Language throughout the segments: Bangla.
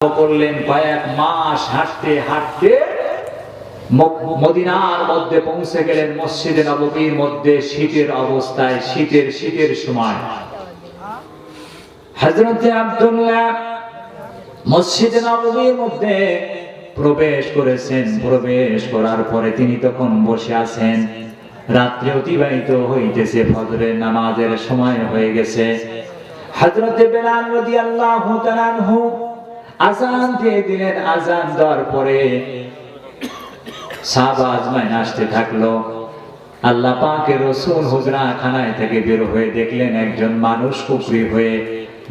করলেন। কয়েক মাস হাঁটতে হাঁটতে মদিনার মধ্যে পৌঁছে গেলেন। মসজিদে নববীর মধ্যে শীতের অবস্থায়, শীতের সময় হযরত আব্দুল্লাহ মসজিদে নববীর মধ্যে প্রবেশ করেছেন। প্রবেশ করার পরে তিনি তখন বসে আছেন। রাত্রি অতিবাহিত হইতেছে, ফজরের নামাজের সময় হয়ে গেছে। হযরত বেলাল রাদিয়াল্লাহু তাআলা আনহু আযান দিয়ে দিলেন। আযান দেওয়ার পরে সাহাবা আজমাইন আসতে থাকলো। আল্লাহ পাকের রাসূল হুজরা খানায় থেকে বের হয়ে দেখলেন একজন মানুষ কুফরি হয়ে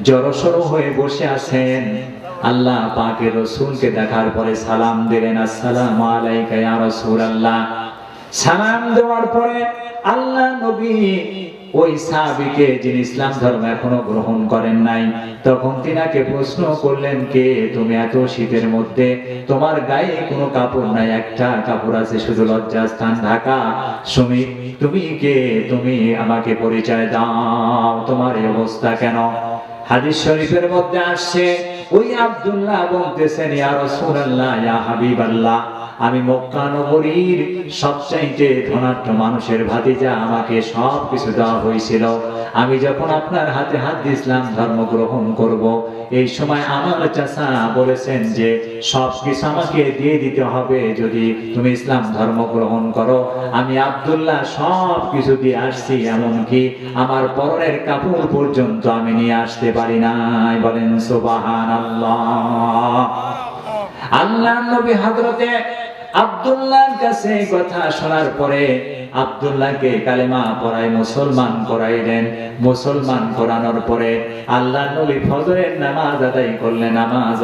জড়সড় হয়ে বসে আছেন। আল্লাহ পাকের রাসূলকে দেখার পরে সালাম দিলেন, আসসালামু আলাইকা ইয়া রাসূলুল্লাহ। সালাম দেওয়ার পরে আল্লাহ নবী ওই সাহাবীকে, যিনি ইসলাম ধর্ম এখনো গ্রহণ করেন নাই, তখন তিনাকে প্রশ্ন করলেন, কে তুমি? এত শীতের মধ্যে তোমার গায়ে কোনো কাপড় নাই, একটা কাপড় আছে শুধু লজ্জাস্থান ঢাকা। তুমি কে? তুমি আমাকে পরিচয় দাও, তোমার এই অবস্থা কেন? হাদিস শরীফের মধ্যে আসছে, ওই আব্দুল্লাহ বলতেছেন, ইয়া রাসূলুল্লাহ, ইয়া হাবিবাল্লাহ, আমি মক্কা নগরীর সবচাইতে ধনাঢ্য মানুষের ভাতিজা, আমাকে সব কিছু দেওয়া হয়েছিল। আমি যখন আপনার হাতে হাত দিয়ে ইসলাম ধর্ম গ্রহণ করব, এই সময় আমার চাচা বলেছেন যে সব কিছু আমাকে দিয়ে দিতে হবে যদি তুমি ইসলাম ধর্ম গ্রহণ করো। আমি আব্দুল্লাহ সব কিছু দিয়ে আসছি, এমনকি আমার পরনের কাপড় পর্যন্ত আমি নিয়ে আসতে পারি নাই। বলেন সুবহানাল্লাহ। আল্লাহর নবী হযরতে আব্দুল্লাহর কাছে কথা শোনার পরে আব্দুল্লাহকে কালেমা পড়ায় মুসলমান করাইলেন। মুসলমান করানোর পরে আল্লাহর নবী ফজরের নামাজ আদায় করলেন। নামাজ